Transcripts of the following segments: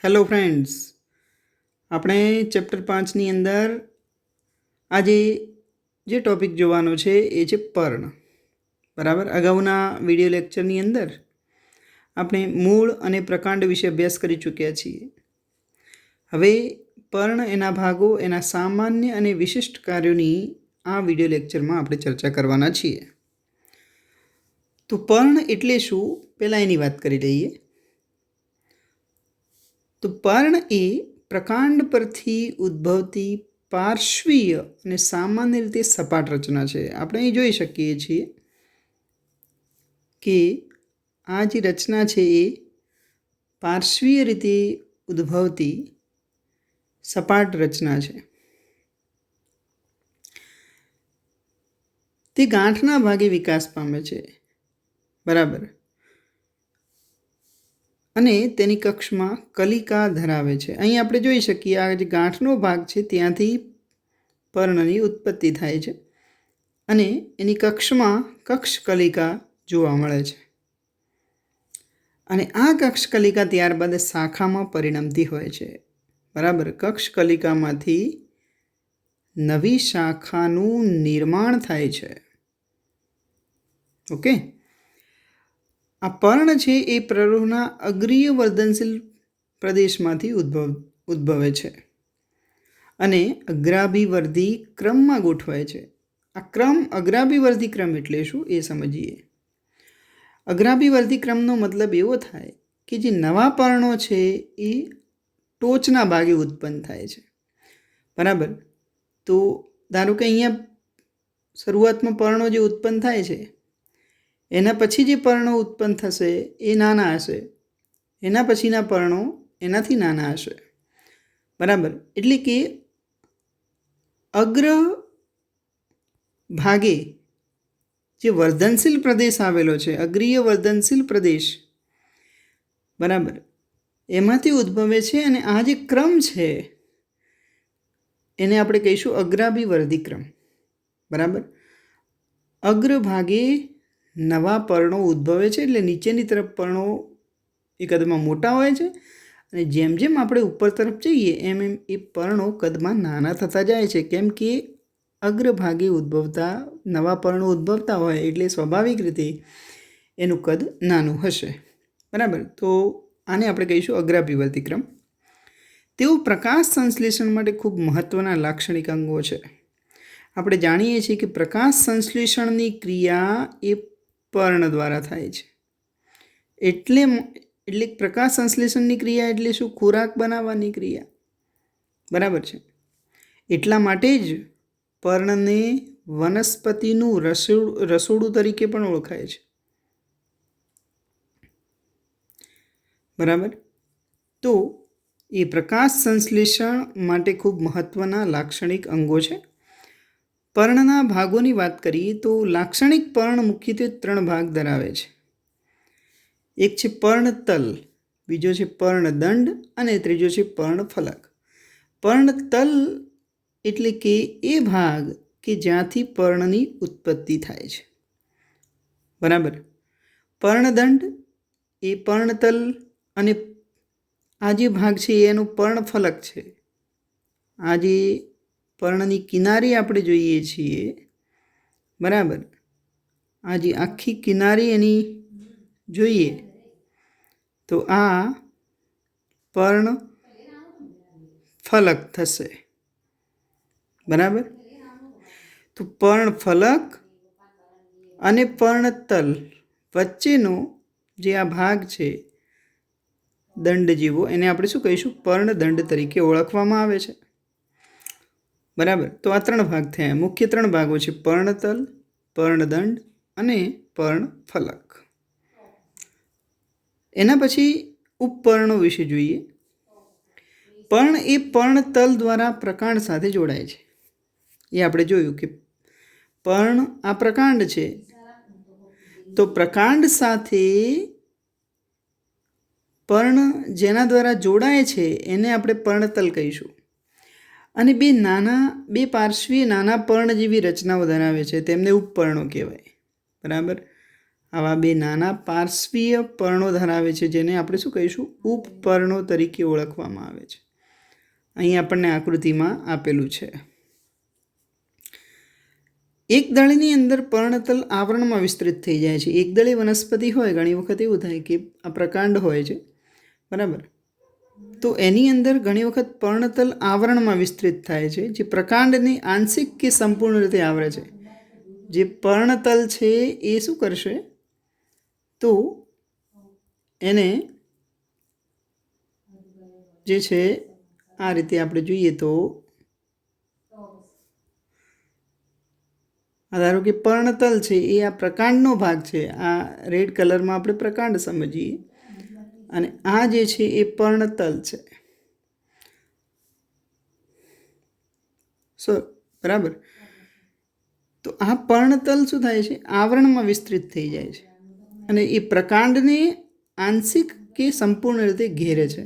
Hello friends, આપણે chapter 5ની અંદર આજે જે ટૉપિક જોવાનો છે એ છે પર્ણ. બરાબર, અગાઉના વિડીયો લેક્ચરની અંદર આપણે મૂળ અને પ્રકાંડ વિશે અભ્યાસ કરી ચૂક્યા છીએ. હવે પર્ણ, એના ભાગો, એના સામાન્ય અને વિશિષ્ટ કાર્યોની આ વિડીયો લેક્ચરમાં આપણે ચર્ચા કરવાના છીએ. તો પર્ણ એટલે શું, પહેલાં એની વાત કરી લઈએ. તો પર્ણ એ પ્રકાંડ પરથી ઉદ્ભવતી પાર્શ્વીય અને સામાન્ય રીતે સપાટ રચના છે. આપણે અહીં જોઈ શકીએ છીએ કે આ જે રચના છે એ પાર્શ્વીય રીતે ઉદ્ભવતી સપાટ રચના છે. તે ગાંઠના ભાગે વિકાસ પામે છે. બરાબર, અને તેની કક્ષમાં કલિકા ધરાવે છે. અહીં આપણે જોઈ શકીએ આ જે ગાંઠનો ભાગ છે ત્યાંથી પર્ણની ઉત્પત્તિ થાય છે અને એની કક્ષમાં કક્ષકલિકા જોવા મળે છે. અને આ કક્ષકલિકા ત્યારબાદ શાખામાં પરિણમતી હોય છે. બરાબર, કક્ષકલિકામાંથી નવી શાખાનું નિર્માણ થાય છે. ઓકે, આ પર્ણ છે એ પ્રરોહના અગ્રીય વર્ધનશીલ પ્રદેશમાંથી ઉદ્ભવે છે અને અગ્રાભિવર્ધી ક્રમમાં ગોઠવાય છે. આ ક્રમ, અગ્રાભિવર્ધી ક્રમ એટલે શું એ સમજીએ. અગ્રાભિવર્ધી ક્રમનો મતલબ એવો થાય કે જે નવા પર્ણો છે એ ટોચના ભાગે ઉત્પન્ન થાય છે. બરાબર, તો ધારો કે અહીંયા શરૂઆતમાં પર્ણો જે ઉત્પન્ન થાય છે એના પછી જે પર્ણો ઉત્પન્ન થશે એ નાના હશે, એના પછીના પર્ણો એનાથી નાના હશે. બરાબર, એટલે કે અગ્ર ભાગે જે વર્ધનશીલ પ્રદેશ આવેલો છે, અગ્રીય વર્ધનશીલ પ્રદેશ, બરાબર, એમાંથી ઉદ્ભવે છે. અને આ જે ક્રમ છે એને આપણે કહીશું અગ્રાભિવર્ધી ક્રમ. બરાબર, અગ્રભાગે નવા પર્ણો ઉદ્ભવે છે, એટલે નીચેની તરફ પર્ણો એ કદમાં મોટા હોય છે અને જેમ જેમ આપણે ઉપર તરફ જઈએ એમ એમ એ પર્ણો કદમાં નાના થતા જાય છે. કેમ કે અગ્રભાગે ઉદ્ભવતા નવા પર્ણો ઉદ્ભવતા હોય એટલે સ્વાભાવિક રીતે એનું કદ નાનું હશે. બરાબર, તો આને આપણે કહીશું અગ્રાભિવર્ધી ક્રમ. તેઓ પ્રકાશ સંશ્લેષણ માટે ખૂબ મહત્ત્વના લાક્ષણિક અંગો છે. આપણે જાણીએ છીએ કે પ્રકાશ સંશ્લેષણની ક્રિયા એ પર્ણ દ્વારા થાય છે. એટલે પ્રકાશ સંશ્લેષણની ક્રિયા એટલે શું? ખોરાક બનાવવાની ક્રિયા. બરાબર છે, એટલા માટે જ પર્ણને વનસ્પતિનું રસોડું તરીકે પણ ઓળખાય છે. બરાબર, તો એ પ્રકાશ સંશ્લેષણ માટે ખૂબ મહત્ત્વના લાક્ષણિક અંગો છે. પર્ણના ભાગોની વાત કરીએ તો લાક્ષણિક પર્ણ મુખ્યત્વે 3 ભાગ ધરાવે છે. એક છે પર્ણતલ, બીજો છે પર્ણદંડ અને ત્રીજો છે પર્ણફલક. પર્ણતલ એટલે કે એ ભાગ કે જ્યાંથી પર્ણની ઉત્પત્તિ થાય છે. બરાબર, પર્ણદંડ એ પર્ણતલ અને આ જે ભાગ છે એનું પર્ણફલક છે. આ જે પર્ણની કિનારી આપણે જોઈએ છીએ, બરાબર, આ જે આખી કિનારી એની જોઈએ તો આ પર્ણફલક થશે. બરાબર, તો પર્ણફલક અને પર્ણતલ વચ્ચેનો જે આ ભાગ છે દંડ જેવો, એને આપણે શું કહીશું? પર્ણદંડ તરીકે ઓળખવામાં આવે છે. બરાબર, તો આ 3 ભાગ થયા. મુખ્ય 3 ભાગો છે પર્ણતલ, પર્ણદંડ અને પર્ણફલક. એના પછી ઉપપર્ણો વિશે જોઈએ. પર્ણ એ પર્ણતલ દ્વારા પ્રકાંડ સાથે જોડાય છે. એ આપણે જોયું કે પર્ણ આ પ્રકાંડ છે, તો પ્રકાંડ સાથે પર્ણ જેના દ્વારા જોડાય છે એને આપણે પર્ણતલ કહીશું. અને બે પાર્શ્વીય નાના પર્ણ જેવી રચનાઓ ધરાવે છે તેમને ઉપપર્ણો કહેવાય. બરાબર, આવા બે નાના પાર્શ્વીય પર્ણો ધરાવે છે, જેને આપણે શું કહીશું? ઉપપર્ણો તરીકે ઓળખવામાં આવે છે. અહીં આપણને આકૃતિમાં આપેલું છે. એકદળીની અંદર પર્ણતલ આવરણમાં વિસ્તૃત થઈ જાય છે. એકદળી વનસ્પતિ હોય, ઘણી વખત એવું થાય કે આ પ્રકાંડ હોય છે, બરાબર, તો એની અંદર ઘણી વખત પર્ણતલ આવરણમાં વિસ્તૃત થાય છે, જે પ્રકાંડને આંશિક કે સંપૂર્ણ રીતે આવરે છે. જે પર્ણતલ છે એ શું કરશે? તો એને જે છે આ રીતે આપણે જોઈએ તો ધારો કે પર્ણતલ છે એ આ પ્રકાંડનો ભાગ છે. આ રેડ કલરમાં આપણે પ્રકાંડ સમજીએ, અને આ જે છે એ પર્ણતલ છે. બરાબર. તો આ પર્ણતલ શું થાય છે? આવરણમાં વિસ્તૃત થઈ જાય છે, અને એ પ્રકાંડને આંશિક કે સંપૂર્ણ રીતે ઘેરે છે.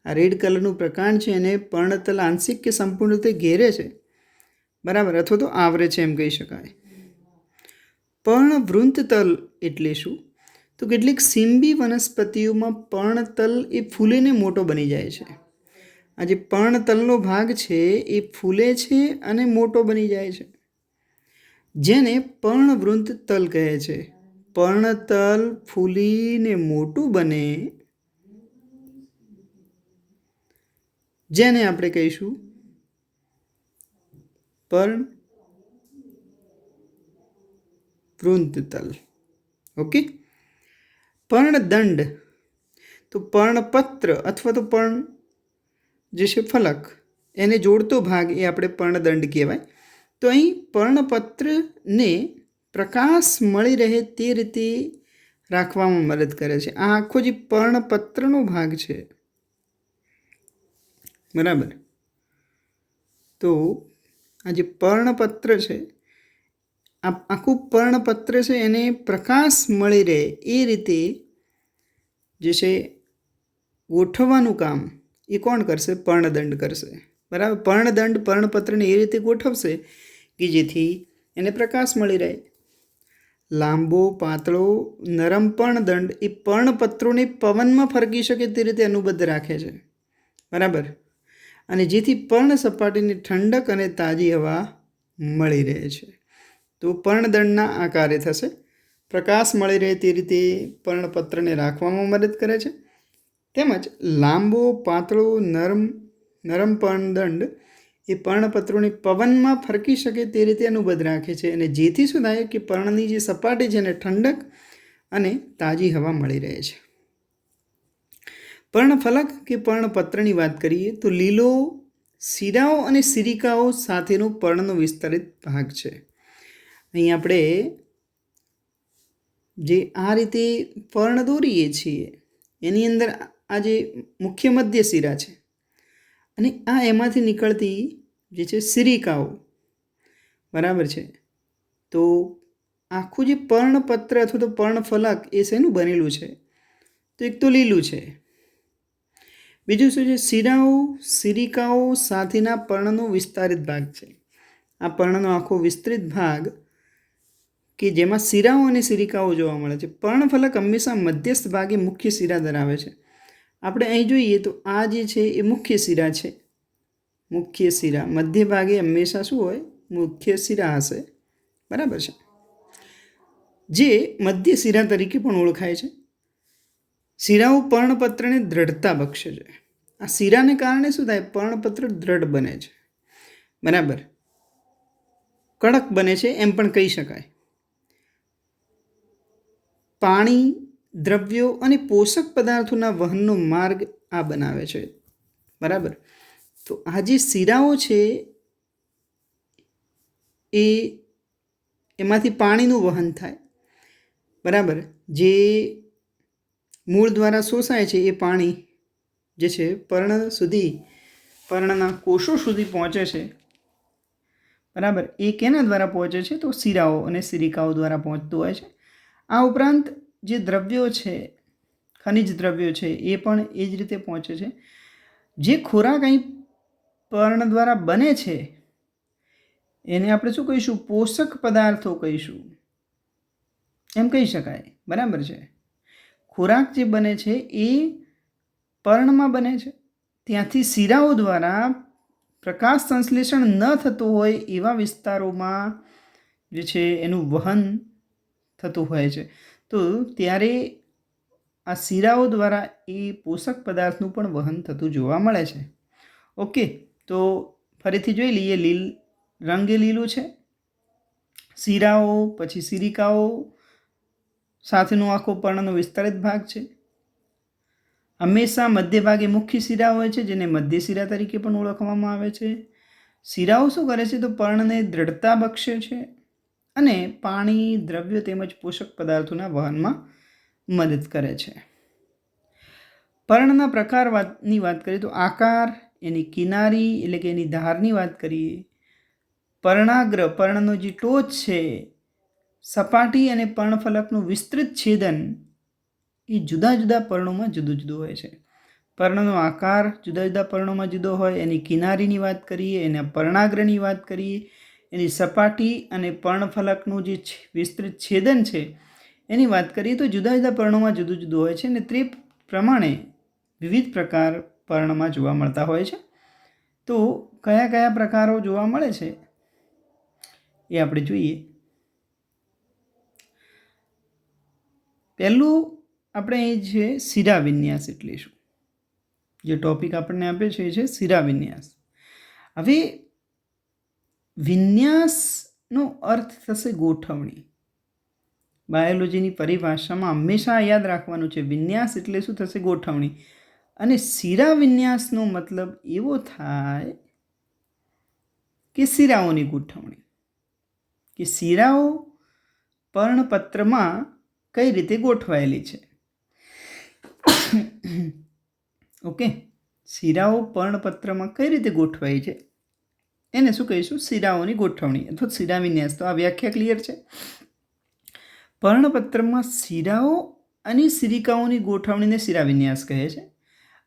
આ રેડ કલરનું પ્રકાંડ છે એને પર્ણતલ આંશિક કે સંપૂર્ણ રીતે ઘેરે છે, બરાબર, અથવા તો આવરે છે એમ કહી શકાય. પર્ણવૃંતતલ એટલે શું? તો કેટલીક સિંબી વનસ્પતિઓમાં પર્ણતલ એ ફૂલીને મોટો બની જાય છે. આ જે પર્ણતલનો ભાગ છે એ ફૂલે છે અને મોટો બની જાય છે, જેને પર્ણવૃંતતલ કહે છે. પર્ણતલ ફૂલીને મોટું બને, જેને આપણે કહીશું પર્ણવૃંતતલ. ઓકે. પર્ણદંડ, તો પર્ણપત્ર અથવા તો પર્ણ જે છે ફલક, એને જોડતો ભાગ એ આપણે પર્ણદંડ કહેવાય. તો અહીં પર્ણપત્રને પ્રકાશ મળી રહે તે રીતે રાખવામાં મદદ કરે છે. આ આખો જે પર્ણપત્રનો ભાગ છે, બરાબર, તો આ જે પર્ણપત્ર છે, આ આખું પર્ણપત્ર છે એને પ્રકાશ મળી રહે એ રીતે જે છે ગોઠવવાનું કામ એ કોણ કરશે? પર્ણદંડ કરશે, બરાબર. પર્ણદંડ પર્ણપત્રને એ રીતે ગોઠવશે કે જેથી એને પ્રકાશ મળી રહે. લાંબો, પાતળો, નરમ પર્ણદંડ એ પર્ણપત્રોને પવનમાં ફરકી શકે તે રીતે અનુબદ્ધ રાખે છે, બરાબર, અને જેથી પર્ણ સપાટીને ઠંડક અને તાજી હવા મળી રહે છે. તો પર્ણદંડના આકારે થશે. પ્રકાશ મળી રહે તે રીતે પર્ણપત્રને રાખવામાં મદદ કરે છે. તેમજ લાંબો, પાતળો, નરમ પર્ણદંડ એ પર્ણપત્રોને પવનમાં ફરકી શકે તે રીતે અનુબદ્ધ રાખે છે, અને જેથી શું થાય કે પર્ણની જે સપાટી છે એને ઠંડક અને તાજી હવા મળી રહે છે. પર્ણફલક કે પર્ણપત્રની વાત કરીએ તો લીલો શીરાઓ અને સિરિકાઓ સાથેનો પર્ણનો વિસ્તરિત ભાગ છે. અહીં આપણે જે આ રીતે પર્ણ દોરીએ છીએ એની અંદર આ જે મુખ્ય મધ્ય શિરા છે, અને આ એમાંથી નીકળતી જે છે સિરિકાઓ, બરાબર છે. તો આખું જે પર્ણપત્ર અથવા તો પર્ણફલક એ શેનું બનેલું છે? તો એક તો લીલું છે, બીજું શું છે? શિરાઓ, સિરિકાઓ સાથેના પર્ણનો વિસ્તારિત ભાગ છે. આ પર્ણનો આખો વિસ્તૃત ભાગ કે જેમાં શિરાઓ અને સિરિકાઓ જોવા મળે છે. પર્ણફલક હંમેશા મધ્યસ્થ ભાગે મુખ્ય શિરા ધરાવે છે. આપણે અહીં જોઈએ તો આ જે છે એ મુખ્ય શિરા છે. મુખ્ય શિરા મધ્ય ભાગે હંમેશા શું હોય? મુખ્ય શિરા હશે, બરાબર છે, જે મધ્ય શિરા તરીકે પણ ઓળખાય છે. શિરાઓ પર્ણપત્રને દ્રઢતા બક્ષે છે. આ શિરાને કારણે શું થાય? પર્ણપત્ર દ્રઢ બને છે, બરાબર, કડક બને છે એમ પણ કહી શકાય. પાણી, દ્રવ્યો અને પોષક પદાર્થોના વહનનો માર્ગ આ બનાવે છે, બરાબર. તો આ જે શિરાઓ છે એમાંથી પાણીનું વહન થાય, બરાબર. જે મૂળ દ્વારા શોષાય છે એ પાણી જે છે પર્ણ સુધી, પર્ણના કોષો સુધી પહોંચે છે, બરાબર. એ કેના દ્વારા પહોંચે છે? તો શિરાઓ અને સિરિકાઓ દ્વારા પહોંચતું હોય છે. આ ઉપરાંત જે દ્રવ્યો છે, ખનિજ દ્રવ્યો છે, એ પણ એ જ રીતે પહોંચે છે. જે ખોરાક અહીં પર્ણ દ્વારા બને છે એને આપણે શું કહીશું? પોષક પદાર્થો કહીશું, એમ કહી શકાય. બરાબર છે. ખોરાક જે બને છે એ પર્ણમાં બને છે. ત્યાંથી શિરાઓ દ્વારા પ્રકાશ સંશ્લેષણ ન થતું હોય એવા વિસ્તારોમાં જે છે એનું વહન થતું હોય છે. તો ત્યારે આ શિરાઓ દ્વારા એ પોષક પદાર્થનું પણ વહન થતું જોવા મળે છે. ઓકે, તો ફરીથી જોઈ લઈએ. રંગ એ લીલું છે. શિરાઓ પછી શિરિકાઓ સાથેનો આખો પર્ણનો વિસ્તારિત ભાગ છે. હંમેશા મધ્ય ભાગે મુખ્ય શિરા હોય છે, જેને મધ્ય શિરા તરીકે પણ ઓળખવામાં આવે છે. શિરાઓ શું કરે છે? તો પર્ણને દ્રઢતા બક્ષે છે અને પાણી, દ્રવ્ય તેમજ પોષક પદાર્થોના વહનમાં મદદ કરે છે. પર્ણના પ્રકારની વાત કરીએ તો આકાર, એની કિનારી એટલે કે એની ધારની વાત કરીએ, પર્ણાગ્ર પર્ણનો જે ટોચ છે, સપાટી અને પર્ણફલકનું વિસ્તૃત છેદન એ જુદા જુદા પર્ણોમાં જુદું જુદું હોય છે. પર્ણનો આકાર જુદા જુદા પર્ણોમાં જુદો હોય. એની કિનારીની વાત કરીએ, એના પર્ણાગ્રની વાત કરીએ, એની સપાટી અને પર્ણફલકનું જે વિસ્તૃત છેદન છે એની વાત કરીએ તો જુદા જુદા પર્ણોમાં જુદું જુદું હોય છે અને તે પ્રમાણે વિવિધ પ્રકાર પર્ણમાં જોવા મળતા હોય છે. તો કયા કયા પ્રકારો જોવા મળે છે એ આપણે જોઈએ. પહેલું આપણે એ છે શિરા વિન્યાસ એટલે શું. જે ટોપિક આપણને આપે છે એ છે શિરા વિન્યાસ. હવે વિન્યાસનો અર્થ થશે ગોઠવણી. બાયોલોજીની પરિભાષામાં હંમેશા યાદ રાખવાનું છે, વિન્યાસ એટલે શું થશે? ગોઠવણી. અને શિરા વિન્યાસનો મતલબ એવો થાય કે શિરાઓની ગોઠવણી, કે શિરાઓ પર્ણપત્રમાં કઈ રીતે ગોઠવાયેલી છે. ઓકે, શિરાઓ પર્ણપત્રમાં કઈ રીતે ગોઠવાય છે એને શું કહીશું? શિરાઓની ગોઠવણી અથવા શિરા વિન્યાસ. તો આ વ્યાખ્યા ક્લિયર છે. પર્ણપત્રમાં શિરાઓ અને શિરિકાઓની ગોઠવણીને શિરા વિન્યાસ કહે છે.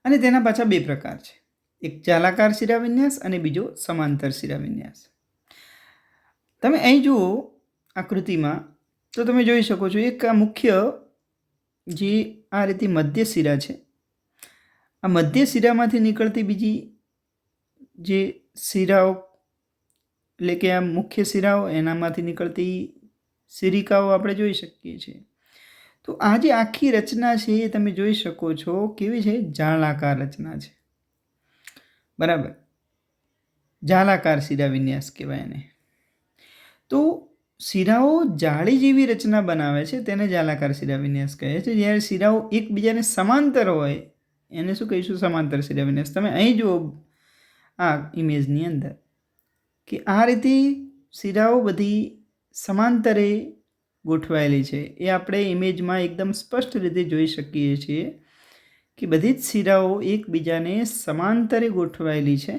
અને તેના પાછા બે પ્રકાર છે, એક જાલાકાર શિરા વિન્યાસ અને બીજો સમાંતર શિરા વિન્યાસ. તમે અહીં જુઓ આકૃતિમાં તો તમે જોઈ શકો છો, એક આ મુખ્ય જે આ રીતે મધ્ય શિરા છે, આ મધ્ય શિરામાંથી નીકળતી બીજી જે શિરાઓ એટલે કે આ મુખ્ય શિરાઓ એનામાંથી નીકળતી શિરિકાઓ આપણે જોઈ શકીએ છીએ. તો આ જે આખી રચના છે એ તમે જોઈ શકો છો કેવી છે? જાળાકાર રચના છે. બરાબર, જાળાકાર શિરા વિન્યાસ કહેવાય એને. તો શિરાઓ જાળી જેવી રચના બનાવે છે તેને જાળાકાર શિરા વિન્યાસ કહે છે. જ્યારે શિરાઓ એકબીજાને સમાંતર હોય એને શું કહીશું? સમાંતર શિરા વિન્યાસ. તમે અહીં જુઓ આ ઇમેજની અંદર કે આ રીતે શિરાઓ બધી સમાંતરે ગોઠવાયેલી છે. એ આપણે ઇમેજમાં એકદમ સ્પષ્ટ રીતે જોઈ શકીએ છીએ કે બધી જ શિરાઓ એકબીજાને સમાંતરે ગોઠવાયેલી છે.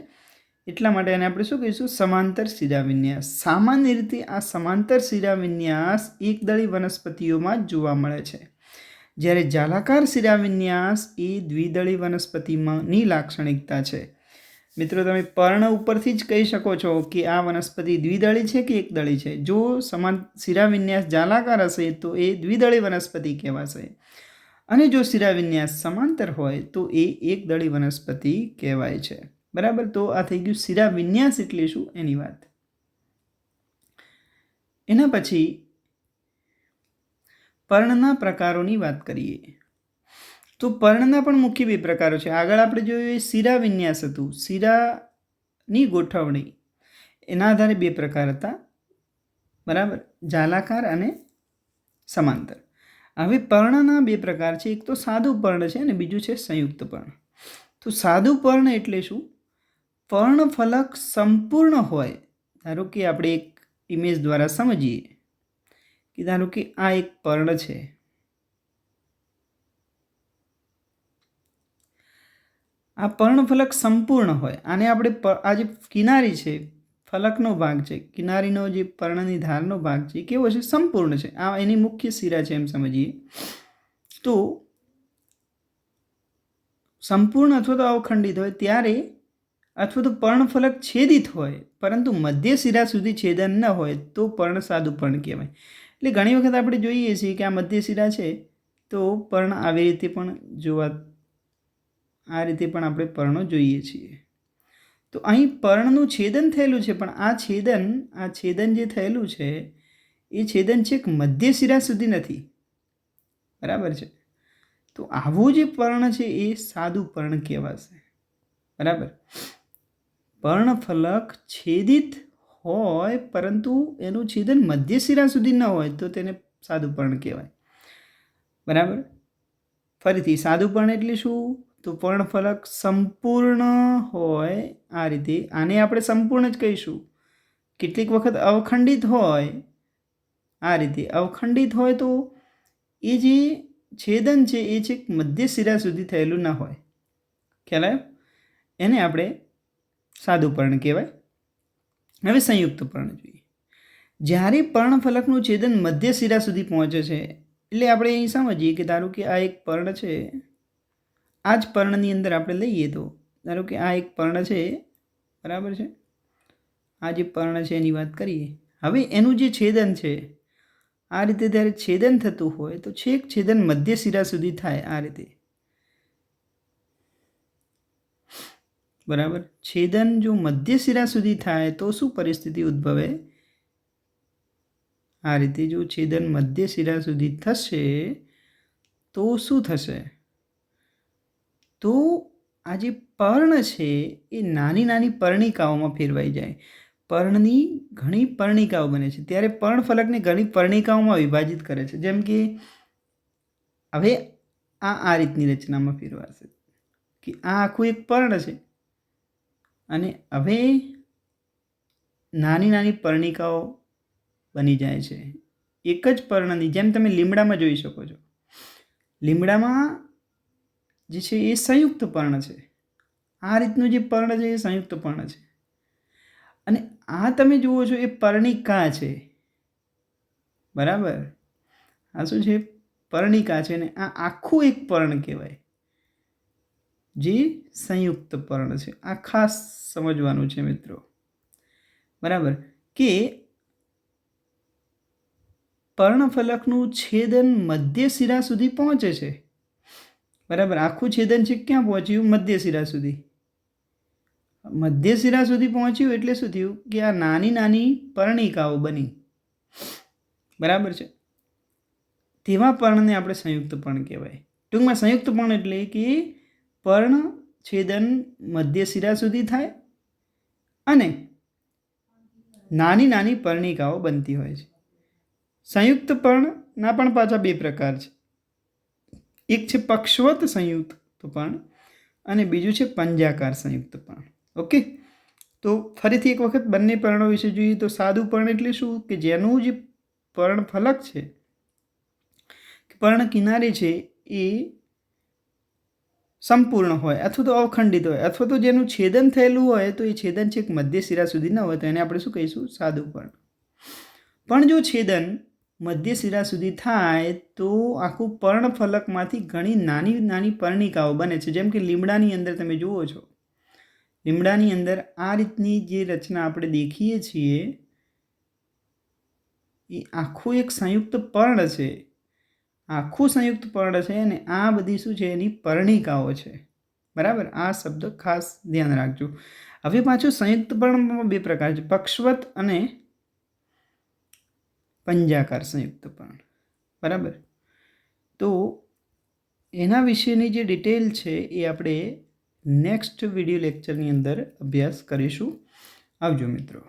એટલા માટે એને આપણે શું કહીશું? સમાંતર શિરા વિન્યાસ. સામાન્ય રીતે આ સમાંતર શિરા વિન્યાસ એકદળી વનસ્પતિઓમાં જ જોવા મળે છે, જ્યારે જાલાકાર શિરા વિન્યાસ એ દ્વિદળી વનસ્પતિમાંની લાક્ષણિકતા છે. મિત્રો, તમે પર્ણ ઉપરથી જ કહી શકો છો કે આ વનસ્પતિ દ્વિદળી છે કે એકદળી છે. જો શિરા વિન્યાસ જાલાકાર હશે તો એ દ્વિદળી વનસ્પતિ કહેવાશે, અને જો શિરા વિન્યાસ સમાંતર હોય તો એ એકદળી વનસ્પતિ કહેવાય છે. બરાબર, તો આ થઈ ગયું શિરા વિન્યાસ એટલે શું એની વાત. એના પછી પર્ણના પ્રકારોની વાત કરીએ તો પર્ણના પણ મુખ્ય બે પ્રકારો છે. આગળ આપણે જોયું શિરા વિન્યાસ હતું, શિરાની ગોઠવણી, એના આધારે બે પ્રકાર હતા. બરાબર, જાલાકાર અને સમાંતર. હવે પર્ણના બે પ્રકાર છે, એક તો સાદું પર્ણ છે અને બીજું છે સંયુક્ત પર્ણ. તો સાદું પર્ણ એટલે શું? પર્ણફલક સંપૂર્ણ હોય. ધારો કે આપણે એક ઇમેજ દ્વારા સમજીએ કે ધારો કે આ એક પર્ણ છે, આ પર્ણફલક સંપૂર્ણ હોય. આને આપણે આ જે કિનારી છે, ફલકનો ભાગ છે, કિનારીનો જે પર્ણની ધારનો ભાગ છે કેવો છે? સંપૂર્ણ છે. આ એની મુખ્ય શિરા છે એમ સમજીએ. તો સંપૂર્ણ અથવા તો અવખંડિત હોય ત્યારે, અથવા તો પર્ણફલક છેદિત હોય પરંતુ મધ્ય શિરા સુધી છેદન ન હોય તો પર્ણ સાદું પર્ણ કહેવાય. એટલે ઘણી વખત આપણે જોઈએ છીએ કે આ મધ્ય શિરા છે તો પર્ણ આવી રીતે પણ આ રીતે પણ આપણે પર્ણો જોઈએ છીએ. તો અહીં પર્ણનું છેદન થયેલું છે, પણ આ છેદન જે થયેલું છે એ છેદન છેક મધ્ય શિરા સુધી નથી. બરાબર છે. તો આવું જે પર્ણ છે એ સાદું પર્ણ કહેવાશે. બરાબર. પર્ણફલક છેદિત હોય પરંતુ એનું છેદન મધ્ય શિરા સુધી ન હોય તો તેને સાદું પર્ણ કહેવાય. બરાબર. ફરીથી સાદું પર્ણ એટલે શું? તો પર્ણફલક સંપૂર્ણ હોય આ રીતે. આને આપણે સંપૂર્ણ જ કહીશું. કેટલીક વખત અવખંડિત હોય આ રીતે. અવખંડિત હોય તો એ જે છેદન છે એ છેક મધ્ય શિરા સુધી થયેલું ન હોય. ખ્યાલ આવ્યો? એને આપણે સાદું પર્ણ કહેવાય. હવે સંયુક્ત પર્ણ જોઈએ. જ્યારે પર્ણફલકનું છેદન મધ્ય શિરા સુધી પહોંચે છે એટલે આપણે અહીં સમજીએ કે ધારો કે આ એક પર્ણ છે, આ જ પર્ણની અંદર આપણે લઈએ તો ધારો કે આ એક પર્ણ છે. બરાબર છે. આ જે પર્ણ છે એની વાત કરીએ. હવે એનું જે છેદન છે આ રીતે જ્યારે છેદન થતું હોય તો છેક છેદન મધ્ય શિરા સુધી થાય આ રીતે. બરાબર. છેદન જો મધ્ય શિરા સુધી થાય તો શું પરિસ્થિતિ ઉદ્ભવે? આ રીતે જો છેદન મધ્ય શિરા સુધી થશે તો શું થશે? તો આ જે પર્ણ છે એ નાની નાની પર્ણિકાઓમાં ફેરવાઈ જાય. પર્ણની ઘણી પર્ણિકાઓ બને છે. ત્યારે પર્ણફલકને ઘણી પર્ણિકાઓમાં વિભાજિત કરે છે. જેમ કે હવે આ રીતની રચનામાં ફેરવાશે કે આ આખું એક પર્ણ છે અને હવે નાની નાની પર્ણિકાઓ બની જાય છે એક જ પર્ણની. જેમ તમે લીમડામાં જોઈ શકો છો. લીમડામાં જે છે એ સંયુક્ત પર્ણ છે. આ રીતનું જે પર્ણ છે એ સંયુક્ત પર્ણ છે. અને આ તમે જુઓ છો એ પર્ણિકા છે. બરાબર. આ શું છે? પર્ણિકા છે. અને આ આખું એક પર્ણ કહેવાય જે સંયુક્ત પર્ણ છે. આ ખાસ સમજવાનું છે મિત્રો. બરાબર. કે પર્ણફલકનું છેદન મધ્ય શિરા સુધી પહોંચે છે. બરાબર. આખું છેદન છે ક્યાં પહોંચ્યું? મધ્ય શિરા સુધી. મધ્ય શિરા સુધી પહોંચ્યું એટલે શું થયું કે આ નાની નાની પર્ણિકાઓ બની. બરાબર છે. તેવા પર્ણને આપણે સંયુક્ત પર્ણ કહેવાય. ટૂંકમાં સંયુક્ત પર્ણ એટલે કે પર્ણ છેદન મધ્ય શિરા સુધી થાય અને નાની નાની પર્ણિકાઓ બનતી હોય છે. સંયુક્ત પર્ણના પણ પાછા બે પ્રકાર છે. એક છે પક્ષવત સંયુક્ત પર્ણ અને બીજું છે પંજાકાર સંયુક્ત પર્ણ. ઓકે. તો ફરીથી એક વખત બંને પર્ણો વિશે જોઈએ તો સાદું પર્ણ એટલે શું? કે જેનું જે પર્ણફલક છે, પર્ણ કિનારી છે એ સંપૂર્ણ હોય અથવા તો અવખંડિત હોય અથવા તો જેનું છેદન થયેલું હોય તો એ છેદન છેક મધ્ય શિરા સુધી ન હોય તો એને આપણે શું કહીશું? સાદું પર્ણ. પણ જો છેદન મધ્ય શિરા સુધી થાય તો આખું પર્ણફલકમાંથી ઘણી નાની નાની પર્ણિકાઓ બને છે. જેમ કે લીમડાની અંદર તમે જુઓ છો. લીમડાની અંદર આ રીતની જે રચના આપણે દેખીએ છીએ એ આખું એક સંયુક્ત પર્ણ છે. આખું સંયુક્ત પર્ણ છે અને આ બધી શું છે? એની પર્ણિકાઓ છે. બરાબર. આ શબ્દ ખાસ ધ્યાન રાખજો. હવે પાછું સંયુક્ત પર્ણમાં બે પ્રકાર છે, પક્ષવત અને પંજાકાર સંયુક્ત પર્ણ. બરાબર. તો એના વિશેની જે ડિટેલ છે એ આપણે નેક્સ્ટ વિડીયો લેક્ચરની અંદર અભ્યાસ કરીશું. આવજો મિત્રો.